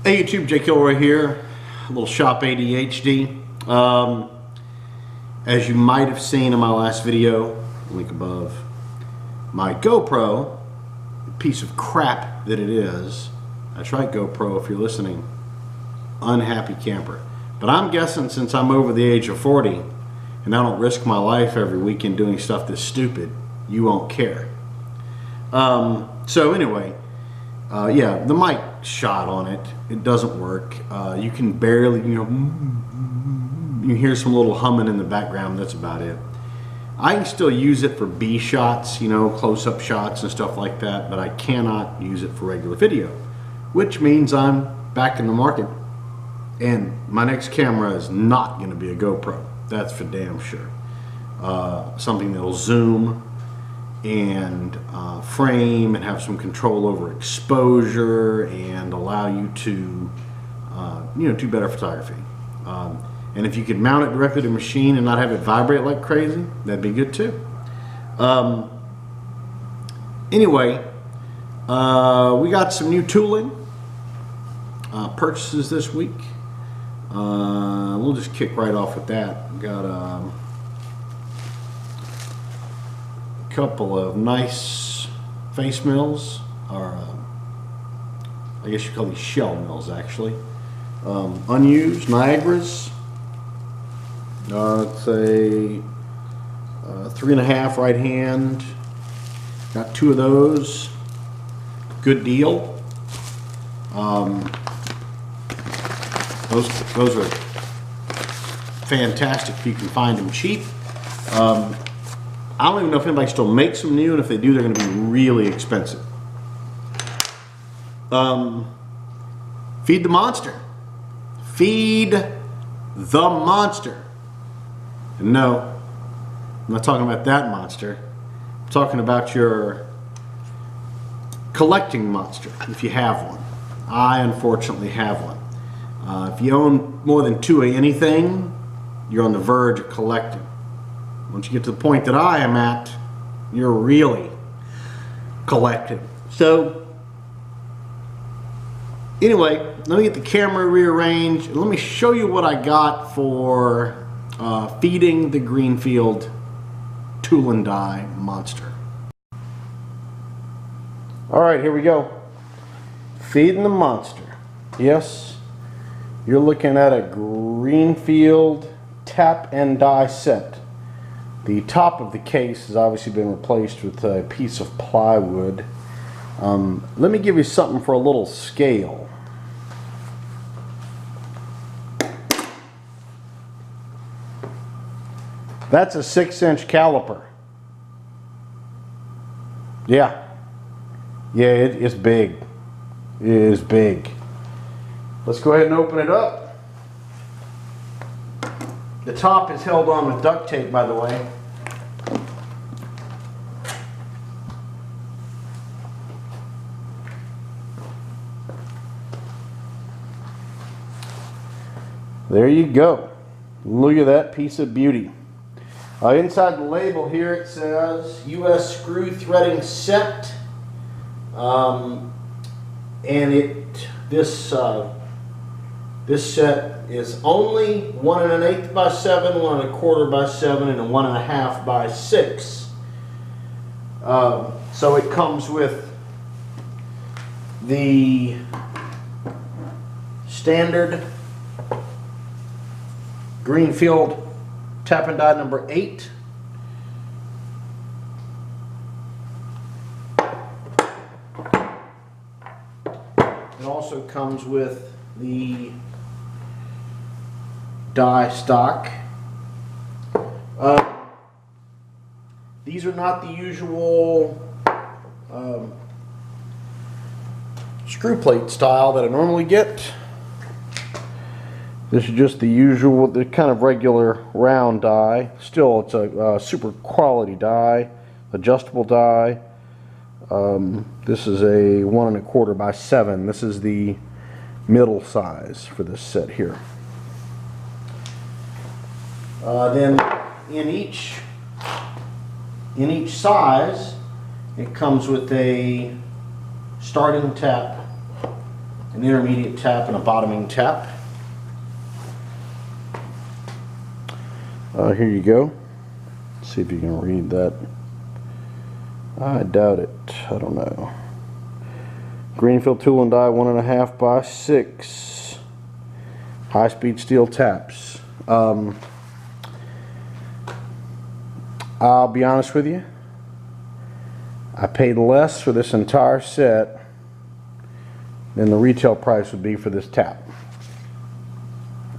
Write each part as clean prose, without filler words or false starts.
Hey YouTube, Jake Kilroy here, a little shop ADHD. As you might have seen in my last video, link above, my GoPro, piece of crap that it is, that's right GoPro if you're listening, unhappy camper. But I'm guessing since I'm over the age of 40 and I don't risk my life every weekend doing stuff that's stupid, you won't care. So anyway, yeah, the mic shot on it. It doesn't work. You can barely, you hear some little humming in the background. That's about it. I can still use it for B shots, close-up shots and stuff like that, but I cannot use it for regular video, which means I'm back in the market. And my next camera is not going to be a GoPro. That's for damn sure. Something that'll zoom and frame and have some control over exposure and allow you to do better photography. And if you could mount it directly to the machine and not have it vibrate like crazy, that'd be good too. Anyway, we got some new tooling purchases this week. We'll just kick right off with that. We got a couple of nice face mills, or I guess you call these shell mills actually. Unused Niagaras. It's a 3.5 right hand. Got 2 of those. Good deal. Those are fantastic if you can find them cheap. I don't even know if anybody still makes them new, and if they do, they're going to be really expensive. Feed the monster. Feed the monster. And no, I'm not talking about that monster. I'm talking about your collecting monster, if you have one. I unfortunately have one. If you own more than 2 of anything, you're on the verge of collecting. Once you get to the point that I am at, you're really collecting. So, anyway, let me get the camera rearranged and let me show you what I got for feeding the Greenfield tool and die monster. Alright, here we go. Feeding the monster. Yes, you're looking at a Greenfield tap and die set. The top of the case has obviously been replaced with a piece of plywood. Let me give you something for a little scale. That's a 6-inch caliper. Yeah. Yeah, it's big. It is big. Let's go ahead and open it up. The top is held on with duct tape, by the way. There you go. Look at that piece of beauty. Inside the label here it says U.S. screw threading set, and this set is only 1 1/8 by 7, 1 1/4 by 7, and a 1 1/2 by 6. So it comes with the standard Greenfield tap and die number 8. It also comes with the die stock. These are not the usual screw plate style that I normally get. This is just the usual, the kind of regular round die. Still, it's a super quality die, adjustable die. This is a 1 1/4 by 7. This is the middle size for this set here. Then in each size, it comes with a starting tap, an intermediate tap, and a bottoming tap. Here you go. Let's see if you can read that. I doubt it. I don't know. Greenfield tool and die, 1 1/2 by 6. High-speed steel taps. I'll be honest with you. I paid less for this entire set than the retail price would be for this tap.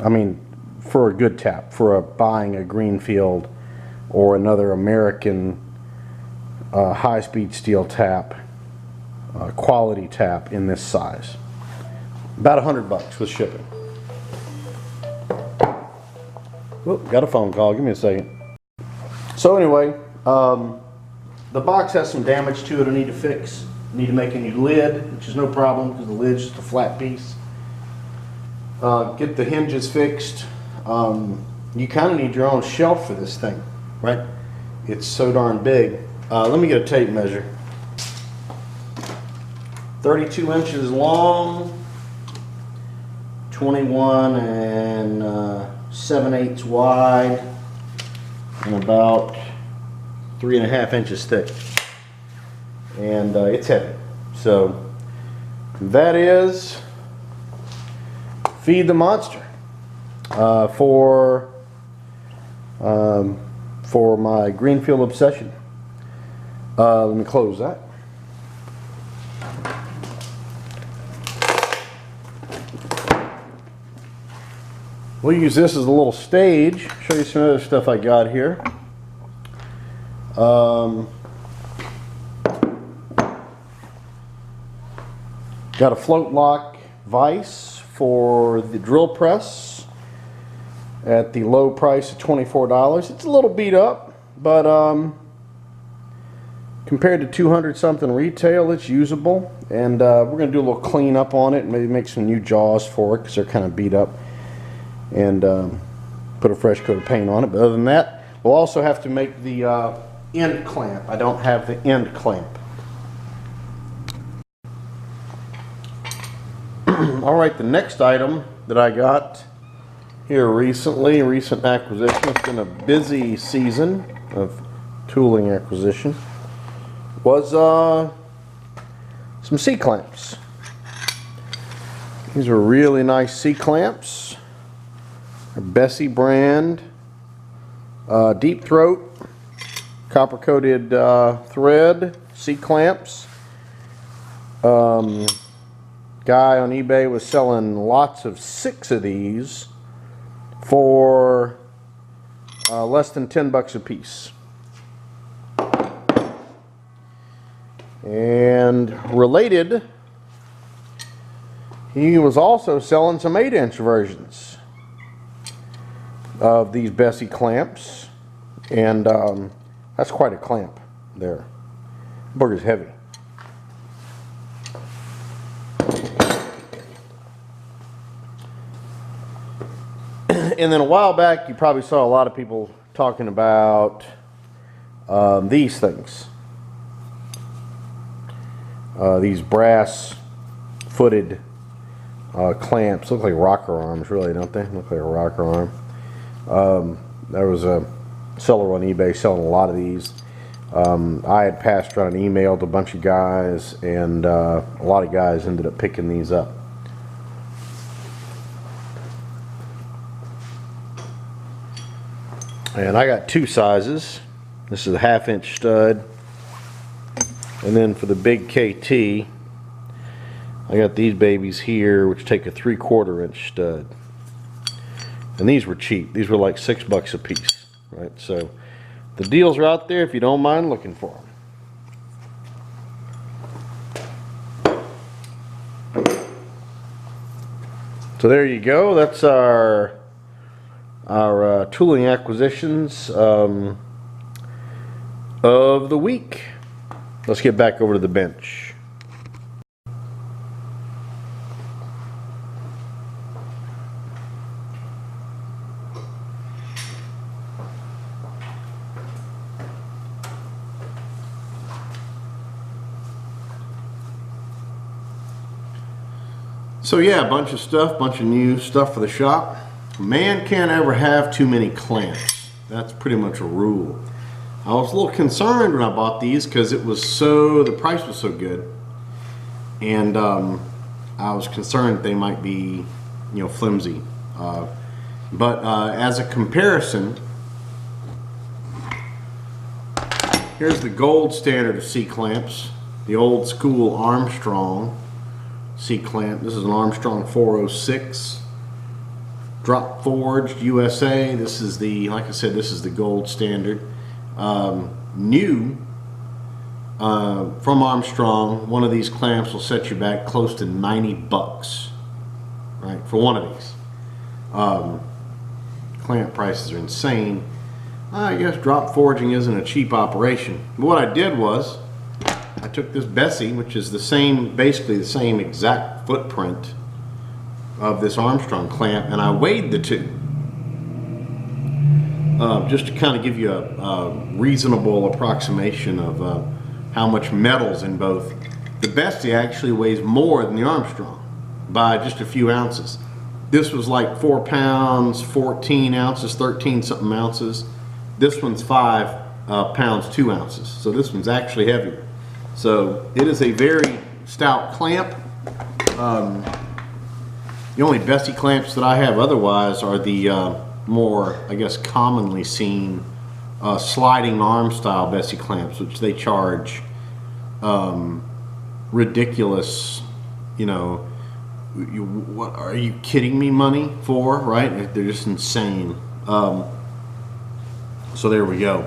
I mean, for a good tap, for buying a Greenfield or another American high-speed steel tap, quality tap in this size. About $100 with shipping. Whoop, got a phone call. Give me a second. So anyway, the box has some damage to it I need to fix. I need to make a new lid, which is no problem because the lid's just a flat piece. Get the hinges fixed. You kind of need your own shelf for this thing, right? It's so darn big. Let me get a tape measure. 32 inches long, 21 and 7/8 wide, and about 3.5 inches thick. And it's heavy. So that is Feed the Monster for my Greenfield obsession. Let me close that. We'll use this as a little stage. Show you some other stuff I got here. Got a float lock vise for the drill press at the low price of $24. It's a little beat up, but compared to 200 something retail, it's usable. And we're going to do a little clean up on it and maybe make some new jaws for it because they're kind of beat up, and put a fresh coat of paint on it. But other than that, we'll also have to make the end clamp. I don't have the end clamp. Alright, the next item that I got here recently, recent acquisition, it's been a busy season of tooling acquisition, was some C-clamps. These are really nice C-clamps. Bessie brand, deep throat, copper coated thread C-clamps. Guy on eBay was selling lots of 6 of these for less than $10 a piece. And related, he was also selling some 8-inch versions of these Bessie clamps, and that's quite a clamp there. Booger's heavy. And then a while back, you probably saw a lot of people talking about these things. These brass footed clamps. Look like rocker arms, really, don't they? Look like a rocker arm. There was a seller on eBay selling a lot of these. I had passed around an email to a bunch of guys, and a lot of guys ended up picking these up. And I got 2 sizes. This is a 1/2-inch stud, and then for the big KT, I got these babies here, which take a 3/4 inch stud. And these were cheap. These were like $6 a piece, right? So the deals are out there if you don't mind looking for them. So there you go. That's our tooling acquisitions of the week. Let's get back over to the bench. So yeah, a bunch of stuff, bunch of new stuff for the shop. Man can't ever have too many clamps. That's pretty much a rule. I was a little concerned when I bought these because the price was so good, and I was concerned they might be, flimsy. But as a comparison, here's the gold standard of C-clamps, the old school Armstrong C-clamp. This is an Armstrong 406, drop forged USA. This is like I said, this is the gold standard. New from Armstrong, one of these clamps will set you back close to $90, right, for one of these. Clamp prices are insane. I guess drop forging isn't a cheap operation. But what I did was, I took this Bessie, which is basically the same exact footprint of this Armstrong clamp, and I weighed the two. Just to kind of give you a reasonable approximation of how much metal's in both. The Bessie actually weighs more than the Armstrong by just a few ounces. This was like 4 pounds, 14 ounces, 13 something ounces. This one's 5 pounds, 2 ounces. So this one's actually heavier. So it is a very stout clamp. The only Bessie clamps that I have otherwise are the more, I guess, commonly seen sliding arm style Bessie clamps, which they charge ridiculous, what are you kidding me money for, right? They're just insane. So there we go.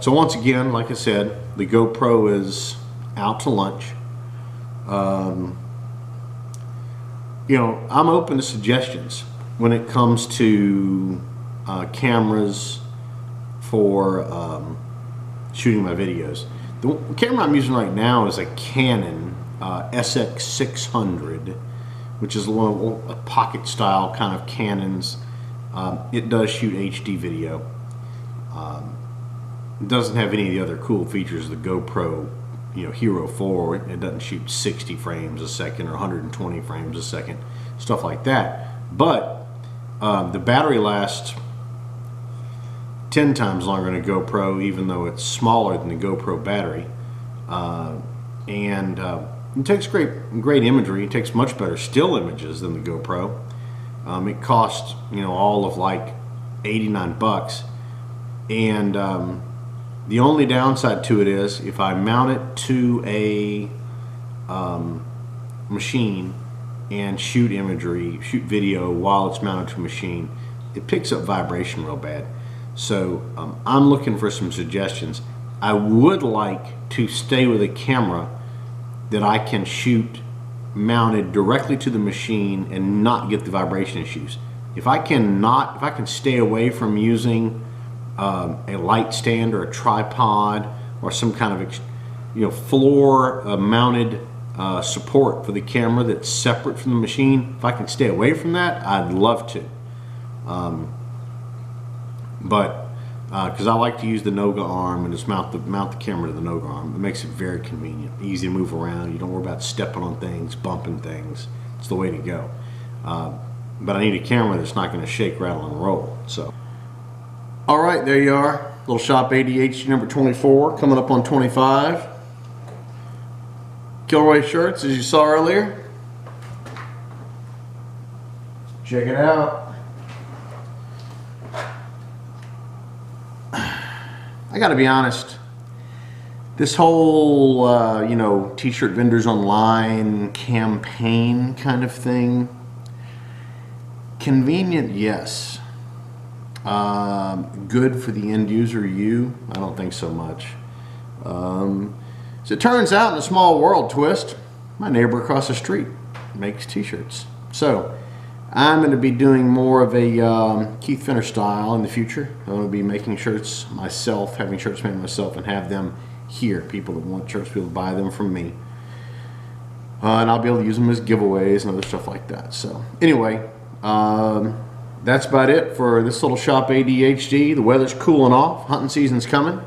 So once again, like I said, the GoPro is out to lunch. I'm open to suggestions when it comes to cameras for shooting my videos. The camera I'm using right now is a Canon SX600, which is a pocket style kind of Canons. It does shoot HD video. It doesn't have any of the other cool features of the GoPro, Hero 4. It doesn't shoot 60 frames a second or 120 frames a second, stuff like that. But the battery lasts 10 times longer than a GoPro, even though it's smaller than the GoPro battery. And it takes great imagery. It takes much better still images than the GoPro. It costs, all of like $89. And the only downside to it is if I mount it to a machine and shoot video while it's mounted to a machine, it picks up vibration real bad. So I'm looking for some suggestions. I would like to stay with a camera that I can shoot mounted directly to the machine and not get the vibration issues. If I can stay away from using a light stand or a tripod or some kind of floor mounted support for the camera that's separate from the machine, if I can stay away from that, I'd love to. But because I like to use the Noga arm and just mount the camera to the Noga arm. It makes it very convenient, easy to move around. You don't worry about stepping on things, bumping things. It's the way to go. But I need a camera that's not going to shake, rattle, and roll. So, all right, there you are. Little Shop ADHD number 24, coming up on 25. Kilroy shirts, as you saw earlier. Check it out. I gotta be honest, This whole, you know, t-shirt vendors online campaign kind of thing. Convenient, yes. Good for the end user, you? I don't think so much. As it turns out, in a small world twist, my neighbor across the street makes t-shirts. So I'm going to be doing more of a Keith Fenner style in the future. I'm going to be making shirts myself, having shirts made myself, and have them here. People that want shirts, people buy them from me. And I'll be able to use them as giveaways and other stuff like that. So anyway, that's about it for this little shop ADHD. The weather's cooling off. Hunting season's coming.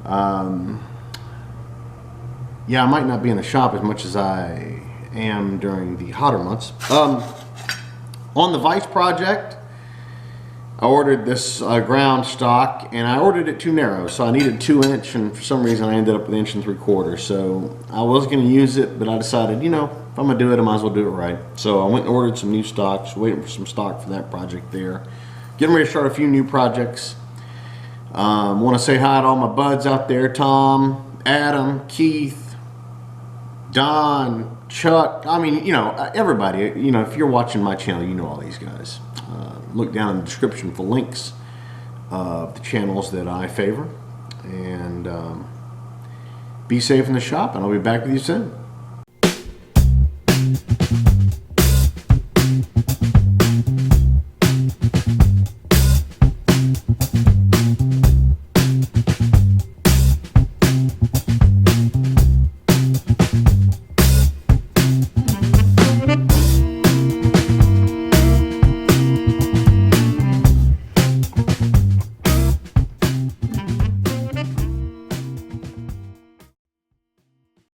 Yeah, I might not be in the shop as much as I am during the hotter months. On the Vice project, I ordered this ground stock, and I ordered it too narrow, so I needed 2-inch, and for some reason I ended up with 1 3/4. So I was going to use it, but I decided, you know, if I'm going to do it, I might as well do it right. So I went and ordered some new stocks, waiting for some stock for that project there. Getting ready to start a few new projects. Want to say hi to all my buds out there: Tom, Adam, Keith, Don, Chuck. I mean, you know, everybody. You know, if you're watching my channel, you know all these guys. Look down in the description for links of the channels that I favor. And be safe in the shop, and I'll be back with you soon.